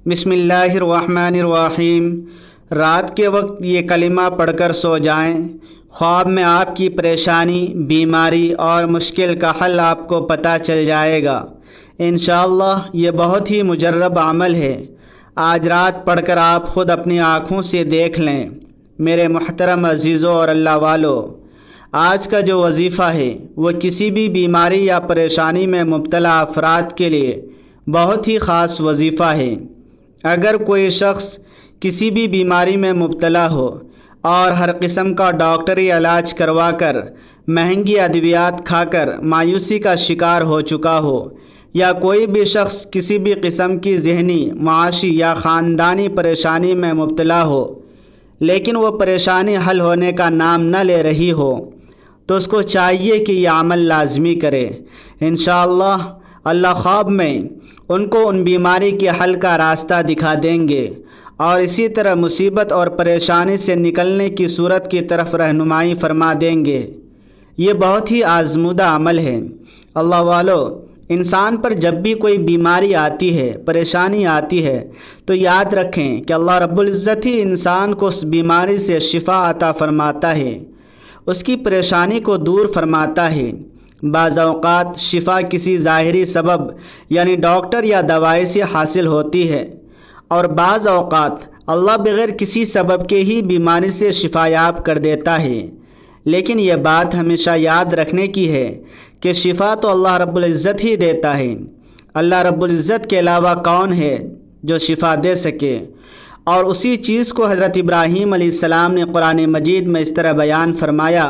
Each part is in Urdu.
بسم اللہ الرحمن الرحیم۔ رات کے وقت یہ کلمہ پڑھ کر سو جائیں۔ خواب میں آپ کی پریشانی، بیماری اور مشکل کا حل آپ کو پتہ چل جائے گا۔ انشاءاللہ یہ بہت ہی مجرب عمل ہے۔ آج رات پڑھ کر آپ خود اپنی آنکھوں سے دیکھ لیں۔ میرے محترم عزیزوں اور اللہ والو، آج کا جو وظیفہ ہے وہ کسی بھی بیماری یا پریشانی میں مبتلا افراد کے لیے بہت ہی خاص وظیفہ ہے۔ اگر کوئی شخص کسی بھی بیماری میں مبتلا ہو اور ہر قسم کا ڈاکٹری علاج کروا کر، مہنگی ادویات کھا کر مایوسی کا شکار ہو چکا ہو، یا کوئی بھی شخص کسی بھی قسم کی ذہنی، معاشی یا خاندانی پریشانی میں مبتلا ہو، لیکن وہ پریشانی حل ہونے کا نام نہ لے رہی ہو، تو اس کو چاہیے کہ یہ عمل لازمی کرے۔ انشاءاللہ اللہ خواب میں ان کو ان بیماری کے حل کا راستہ دکھا دیں گے، اور اسی طرح مصیبت اور پریشانی سے نکلنے کی صورت کی طرف رہنمائی فرما دیں گے۔ یہ بہت ہی آزمودہ عمل ہے۔ اللہ والو، انسان پر جب بھی کوئی بیماری آتی ہے، پریشانی آتی ہے، تو یاد رکھیں کہ اللہ رب العزت ہی انسان کو اس بیماری سے شفا عطا فرماتا ہے، اس کی پریشانی کو دور فرماتا ہے۔ بعض اوقات شفا کسی ظاہری سبب یعنی ڈاکٹر یا دوائی سے حاصل ہوتی ہے، اور بعض اوقات اللہ بغیر کسی سبب کے ہی بیماری سے شفا یاب کر دیتا ہے۔ لیکن یہ بات ہمیشہ یاد رکھنے کی ہے کہ شفا تو اللہ رب العزت ہی دیتا ہے۔ اللہ رب العزت کے علاوہ کون ہے جو شفا دے سکے؟ اور اسی چیز کو حضرت ابراہیم علیہ السلام نے قرآن مجید میں اس طرح بیان فرمایا،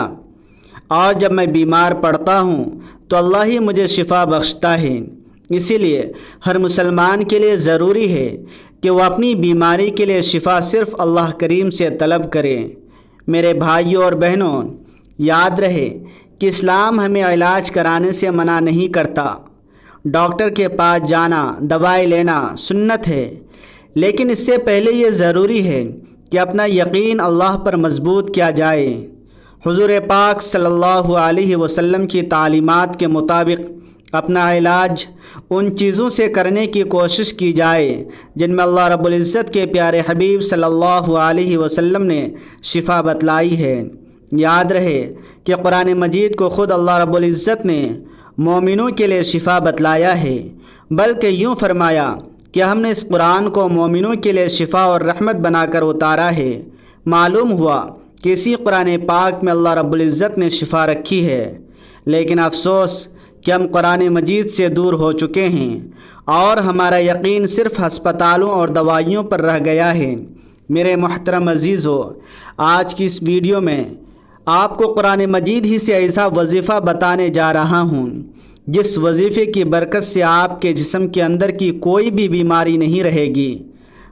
اور جب میں بیمار پڑتا ہوں تو اللہ ہی مجھے شفا بخشتا ہے۔ اسی لیے ہر مسلمان کے لیے ضروری ہے کہ وہ اپنی بیماری کے لیے شفا صرف اللہ کریم سے طلب کرے۔ میرے بھائیوں اور بہنوں، یاد رہے کہ اسلام ہمیں علاج کرانے سے منع نہیں کرتا۔ ڈاکٹر کے پاس جانا، دوائی لینا سنت ہے، لیکن اس سے پہلے یہ ضروری ہے کہ اپنا یقین اللہ پر مضبوط کیا جائے۔ حضور پاک صلی اللہ علیہ وسلم کی تعلیمات کے مطابق اپنا علاج ان چیزوں سے کرنے کی کوشش کی جائے جن میں اللہ رب العزت کے پیارے حبیب صلی اللہ علیہ وسلم نے شفا بتلائی ہے۔ یاد رہے کہ قرآن مجید کو خود اللہ رب العزت نے مومنوں کے لیے شفا بتلایا ہے، بلکہ یوں فرمایا کہ ہم نے اس قرآن کو مومنوں کے لیے شفا اور رحمت بنا کر اتارا ہے۔ معلوم ہوا کہ اسی قرآن پاک میں اللہ رب العزت نے شفا رکھی ہے، لیکن افسوس کہ ہم قرآن مجید سے دور ہو چکے ہیں اور ہمارا یقین صرف ہسپتالوں اور دوائیوں پر رہ گیا ہے۔ میرے محترم عزیزو، آج کی اس ویڈیو میں آپ کو قرآن مجید ہی سے ایسا وظیفہ بتانے جا رہا ہوں جس وظیفے کی برکت سے آپ کے جسم کے اندر کی کوئی بھی بیماری نہیں رہے گی،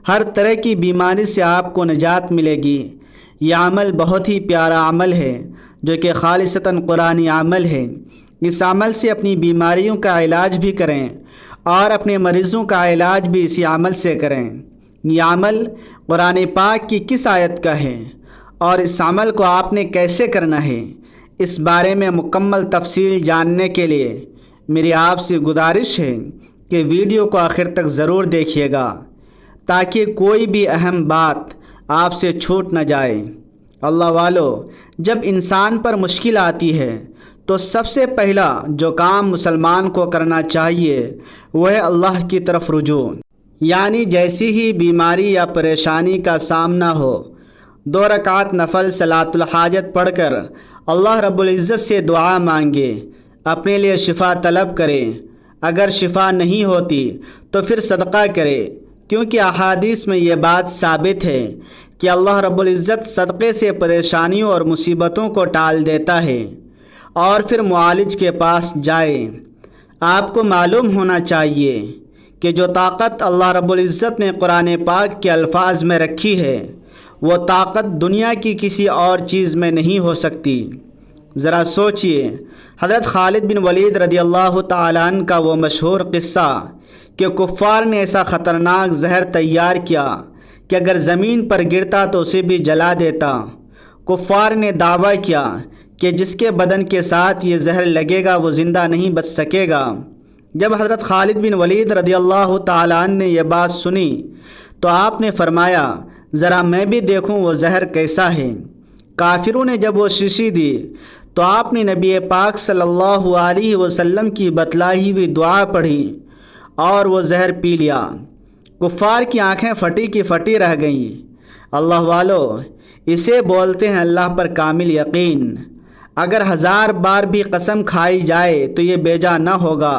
ہر طرح کی بیماری سے آپ کو نجات ملے گی۔ یہ عمل بہت ہی پیارا عمل ہے جو کہ خالصتاً قرآنی عمل ہے۔ اس عمل سے اپنی بیماریوں کا علاج بھی کریں اور اپنے مریضوں کا علاج بھی اسی عمل سے کریں۔ یہ عمل قرآن پاک کی کس آیت کا ہے اور اس عمل کو آپ نے کیسے کرنا ہے، اس بارے میں مکمل تفصیل جاننے کے لیے میری آپ سے گزارش ہے کہ ویڈیو کو آخر تک ضرور دیکھیے گا تاکہ کوئی بھی اہم بات آپ سے چھوٹ نہ جائے۔ اللہ والو، جب انسان پر مشکل آتی ہے تو سب سے پہلا جو کام مسلمان کو کرنا چاہیے وہ ہے اللہ کی طرف رجوع، یعنی جیسی ہی بیماری یا پریشانی کا سامنا ہو، 2 رکعت نفل صلاۃ الحاجت پڑھ کر اللہ رب العزت سے دعا مانگے، اپنے لیے شفا طلب کرے۔ اگر شفا نہیں ہوتی تو پھر صدقہ کرے، کیونکہ احادیث میں یہ بات ثابت ہے کہ اللہ رب العزت صدقے سے پریشانیوں اور مصیبتوں کو ٹال دیتا ہے۔ اور پھر معالج کے پاس جائے۔ آپ کو معلوم ہونا چاہیے کہ جو طاقت اللہ رب العزت نے قرآن پاک کے الفاظ میں رکھی ہے وہ طاقت دنیا کی کسی اور چیز میں نہیں ہو سکتی۔ ذرا سوچئے، حضرت خالد بن ولید رضی اللہ تعالیٰ عنہ کا وہ مشہور قصہ کہ کفار نے ایسا خطرناک زہر تیار کیا کہ اگر زمین پر گرتا تو اسے بھی جلا دیتا۔ کفار نے دعویٰ کیا کہ جس کے بدن کے ساتھ یہ زہر لگے گا وہ زندہ نہیں بچ سکے گا۔ جب حضرت خالد بن ولید رضی اللہ تعالیٰ عنہ نے یہ بات سنی تو آپ نے فرمایا ذرا میں بھی دیکھوں وہ زہر کیسا ہے۔ کافروں نے جب وہ شیشی دی تو آپ نے نبی پاک صلی اللہ علیہ وسلم کی بتلائی ہوئی دعا پڑھی اور وہ زہر پی لیا۔ کفار کی آنکھیں پھٹی کی پھٹی رہ گئیں۔ اللہ والو، اسے بولتے ہیں اللہ پر کامل یقین۔ اگر 1000 بار بھی قسم کھائی جائے تو یہ بیجا نہ ہوگا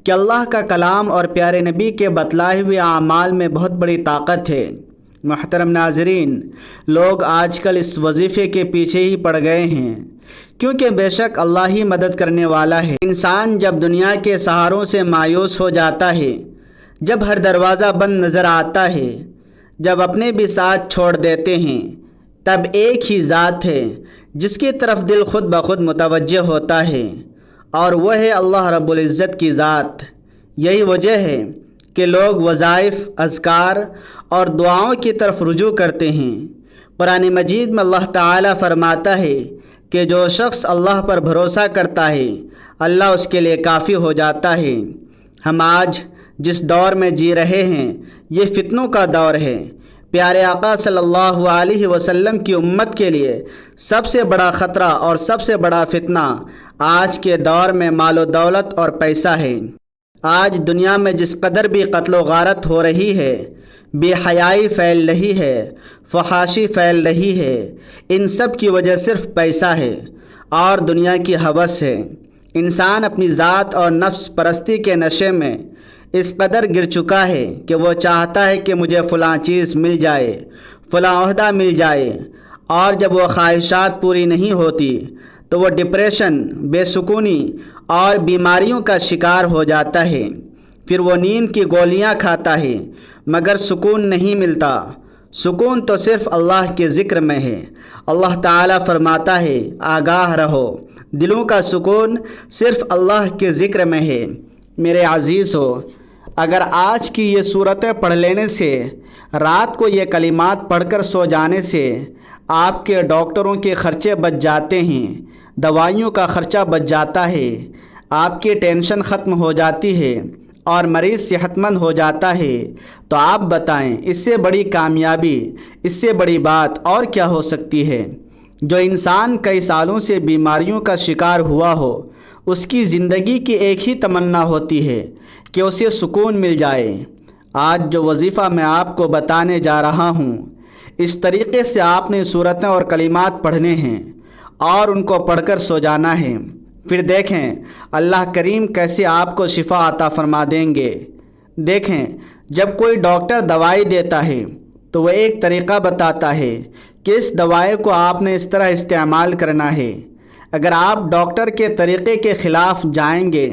کہ اللہ کا کلام اور پیارے نبی کے بتلائے ہوئے اعمال میں بہت بڑی طاقت ہے۔ محترم ناظرین، لوگ آج کل اس وظیفے کے پیچھے ہی پڑ گئے ہیں، کیونکہ بے شک اللہ ہی مدد کرنے والا ہے۔ انسان جب دنیا کے سہاروں سے مایوس ہو جاتا ہے، جب ہر دروازہ بند نظر آتا ہے، جب اپنے بھی ساتھ چھوڑ دیتے ہیں، تب ایک ہی ذات ہے جس کی طرف دل خود بخود متوجہ ہوتا ہے، اور وہ ہے اللہ رب العزت کی ذات۔ یہی وجہ ہے کہ لوگ وظائف، اذکار اور دعاؤں کی طرف رجوع کرتے ہیں۔ قرآن مجید میں اللہ تعالیٰ فرماتا ہے کہ جو شخص اللہ پر بھروسہ کرتا ہے اللہ اس کے لیے کافی ہو جاتا ہے۔ ہم آج جس دور میں جی رہے ہیں یہ فتنوں کا دور ہے۔ پیارے آقا صلی اللہ علیہ وسلم کی امت کے لیے سب سے بڑا خطرہ اور سب سے بڑا فتنہ آج کے دور میں مال و دولت اور پیسہ ہے۔ آج دنیا میں جس قدر بھی قتل و غارت ہو رہی ہے، بے حیائی پھیل رہی ہے، فحاشی پھیل رہی ہے، ان سب کی وجہ صرف پیسہ ہے اور دنیا کی ہوس ہے۔ انسان اپنی ذات اور نفس پرستی کے نشے میں اس قدر گر چکا ہے کہ وہ چاہتا ہے کہ مجھے فلاں چیز مل جائے، فلاں عہدہ مل جائے، اور جب وہ خواہشات پوری نہیں ہوتی تو وہ ڈپریشن، بے سکونی اور بیماریوں کا شکار ہو جاتا ہے۔ پھر وہ نیند کی گولیاں کھاتا ہے مگر سکون نہیں ملتا۔ سکون تو صرف اللہ کے ذکر میں ہے۔ اللہ تعالیٰ فرماتا ہے آگاہ رہو، دلوں کا سکون صرف اللہ کے ذکر میں ہے۔ میرے عزیزو، اگر آج کی یہ صورتیں پڑھ لینے سے، رات کو یہ کلمات پڑھ کر سو جانے سے آپ کے ڈاکٹروں کے خرچے بچ جاتے ہیں، دوائیوں کا خرچہ بچ جاتا ہے، آپ کی ٹینشن ختم ہو جاتی ہے اور مریض صحت مند ہو جاتا ہے، تو آپ بتائیں اس سے بڑی کامیابی، اس سے بڑی بات اور کیا ہو سکتی ہے؟ جو انسان کئی سالوں سے بیماریوں کا شکار ہوا ہو، اس کی زندگی کی ایک ہی تمنا ہوتی ہے کہ اسے سکون مل جائے۔ آج جو وظیفہ میں آپ کو بتانے جا رہا ہوں، اس طریقے سے آپ نے صورتیں اور کلمات پڑھنے ہیں اور ان کو پڑھ کر سو جانا ہے۔ پھر دیکھیں اللہ کریم کیسے آپ کو شفا عطا فرما دیں گے۔ دیکھیں، جب کوئی ڈاکٹر دوائی دیتا ہے تو وہ ایک طریقہ بتاتا ہے کہ اس دوائی کو آپ نے اس طرح استعمال کرنا ہے۔ اگر آپ ڈاکٹر کے طریقے کے خلاف جائیں گے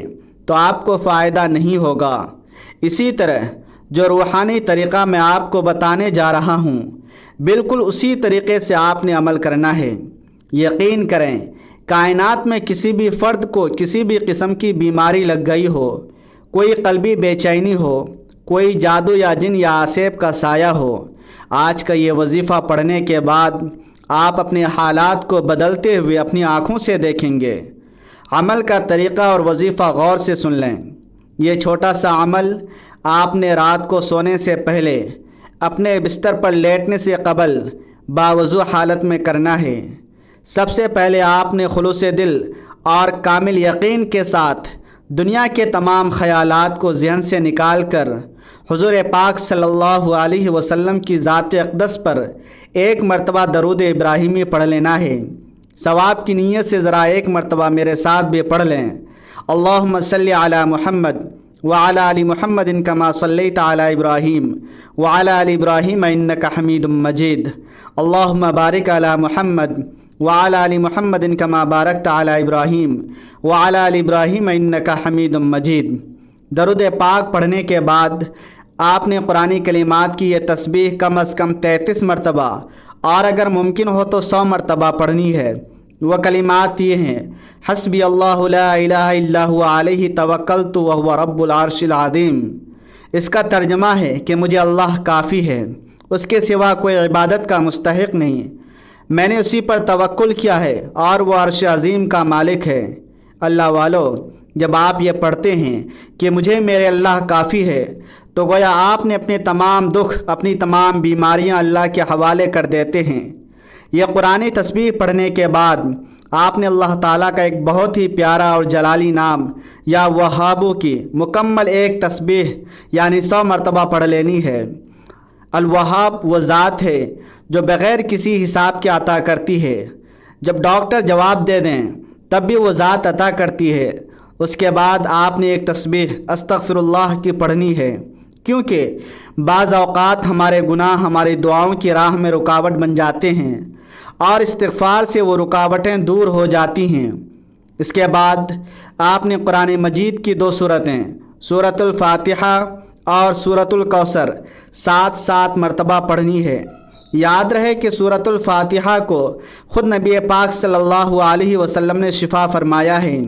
تو آپ کو فائدہ نہیں ہوگا۔ اسی طرح جو روحانی طریقہ میں آپ کو بتانے جا رہا ہوں، بالکل اسی طریقے سے آپ نے عمل کرنا ہے۔ یقین کریں، کائنات میں کسی بھی فرد کو کسی بھی قسم کی بیماری لگ گئی ہو، کوئی قلبی بے چینی ہو، کوئی جادو یا جن یا عصیب کا سایہ ہو، آج کا یہ وظیفہ پڑھنے کے بعد آپ اپنے حالات کو بدلتے ہوئے اپنی آنکھوں سے دیکھیں گے۔ عمل کا طریقہ اور وظیفہ غور سے سن لیں۔ یہ چھوٹا سا عمل آپ نے رات کو سونے سے پہلے، اپنے بستر پر لیٹنے سے قبل باوضو حالت میں کرنا ہے۔ سب سے پہلے آپ نے خلوص دل اور کامل یقین کے ساتھ دنیا کے تمام خیالات کو ذہن سے نکال کر حضور پاک صلی اللہ علیہ وسلم کی ذات اقدس پر ایک مرتبہ درود ابراہیمی پڑھ لینا ہے۔ ثواب کی نیت سے ذرا ایک مرتبہ میرے ساتھ بھی پڑھ لیں۔ اللہم صلی علی محمد وعلی آل محمد کما صلیت علی ابراہیم وعلی آل ابراہیم انک حمید مجید۔ اللہم بارک علی محمد وعلی آل محمد کما بارکت علی ابراہیم وعلی آل ابراہیم انک حمید مجید۔ درود پاک پڑھنے کے بعد آپ نے قرآنی کلمات کی یہ تسبیح کم از کم 33 مرتبہ اور اگر ممکن ہو تو 100 مرتبہ پڑھنی ہے۔ وہ کلمات یہ ہیں: حسبی اللہ لا الہ الا هو علیہ توکلت وہو رب العرش العظیم۔ اس کا ترجمہ ہے کہ مجھے اللہ کافی ہے، اس کے سوا کوئی عبادت کا مستحق نہیں، میں نے اسی پر توکل کیا ہے اور وہ عرش عظیم کا مالک ہے۔ اللہ والو، جب آپ یہ پڑھتے ہیں کہ مجھے میرے اللہ کافی ہے، تو گویا آپ نے اپنے تمام دکھ، اپنی تمام بیماریاں اللہ کے حوالے کر دیتے ہیں۔ یہ قرآنی تسبیح پڑھنے کے بعد آپ نے اللہ تعالیٰ کا ایک بہت ہی پیارا اور جلالی نام یا وہابو کی مکمل ایک تسبیح یعنی 100 مرتبہ پڑھ لینی ہے۔ الوہاب وہ ذات ہے جو بغیر کسی حساب کے عطا کرتی ہے۔ جب ڈاکٹر جواب دے دیں تب بھی وہ ذات عطا کرتی ہے۔ اس کے بعد آپ نے ایک تسبیح استغفر اللہ کی پڑھنی ہے، کیونکہ بعض اوقات ہمارے گناہ ہماری دعاؤں کی راہ میں رکاوٹ بن جاتے ہیں اور استغفار سے وہ رکاوٹیں دور ہو جاتی ہیں۔ اس کے بعد آپ نے قرآن مجید کی 2 سورتیں سورۃ الفاتحہ اور سورۃ الکوثر 7 مرتبہ پڑھنی ہے۔ یاد رہے کہ سورۃ الفاتحہ کو خود نبی پاک صلی اللہ علیہ وسلم نے شفا فرمایا ہے،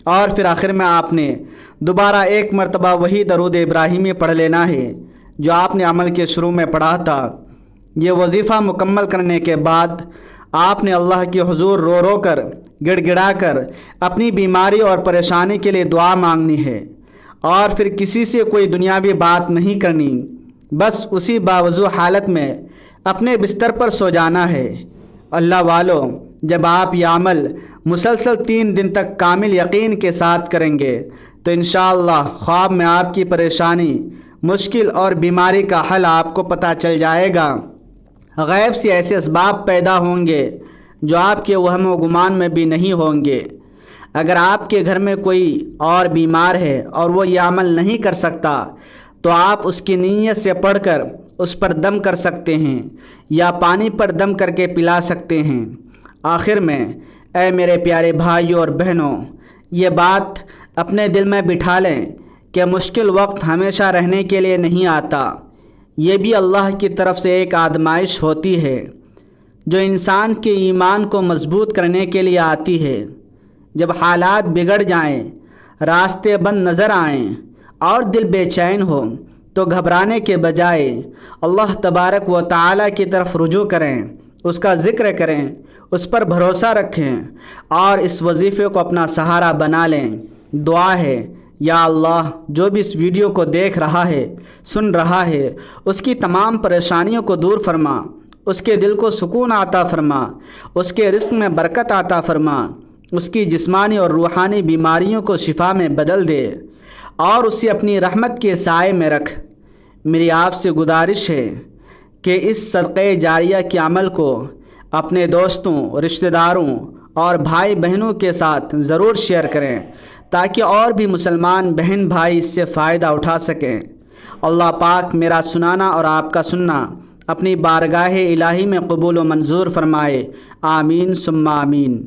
اور پھر آخر میں آپ نے دوبارہ 1 مرتبہ وہی درود ابراہیمی پڑھ لینا ہے جو آپ نے عمل کے شروع میں پڑھا تھا۔ یہ وظیفہ مکمل کرنے کے بعد آپ نے اللہ کے حضور رو رو کر، گڑ گڑا کر اپنی بیماری اور پریشانی کے لیے دعا مانگنی ہے، اور پھر کسی سے کوئی دنیاوی بات نہیں کرنی، بس اسی باوضو حالت میں اپنے بستر پر سو جانا ہے۔ اللہ والو، جب آپ یہ عمل مسلسل 3 دن تک کامل یقین کے ساتھ کریں گے تو انشاءاللہ خواب میں آپ کی پریشانی، مشکل اور بیماری کا حل آپ کو پتہ چل جائے گا۔ غیب سے ایسے اسباب پیدا ہوں گے جو آپ کے وہم و گمان میں بھی نہیں ہوں گے۔ اگر آپ کے گھر میں کوئی اور بیمار ہے اور وہ یہ عمل نہیں کر سکتا تو آپ اس کی نیت سے پڑھ کر اس پر دم کر سکتے ہیں یا پانی پر دم کر کے پلا سکتے ہیں۔ آخر میں اے میرے پیارے بھائیوں اور بہنوں، یہ بات اپنے دل میں بٹھا لیں کہ مشکل وقت ہمیشہ رہنے کے لیے نہیں آتا، یہ بھی اللہ کی طرف سے ایک آزمائش ہوتی ہے جو انسان کے ایمان کو مضبوط کرنے کے لیے آتی ہے۔ جب حالات بگڑ جائیں، راستے بند نظر آئیں اور دل بے چین ہو تو گھبرانے کے بجائے اللہ تبارک و تعالیٰ کی طرف رجوع کریں، اس کا ذکر کریں، اس پر بھروسہ رکھیں اور اس وظیفے کو اپنا سہارا بنا لیں۔ دعا ہے، یا اللہ، جو بھی اس ویڈیو کو دیکھ رہا ہے، سن رہا ہے، اس کی تمام پریشانیوں کو دور فرما، اس کے دل کو سکون عطا فرما، اس کے رزق میں برکت عطا فرما، اس کی جسمانی اور روحانی بیماریوں کو شفا میں بدل دے اور اسے اپنی رحمت کے سائے میں رکھ۔ میری آپ سے گزارش ہے کہ اس صدقہ جاریہ کے عمل کو اپنے دوستوں، رشتہ داروں اور بھائی بہنوں کے ساتھ ضرور شیئر کریں تاکہ اور بھی مسلمان بہن بھائی اس سے فائدہ اٹھا سکیں۔ اللہ پاک میرا سنانا اور آپ کا سننا اپنی بارگاہ الہی میں قبول و منظور فرمائے، آمین ثم آمین۔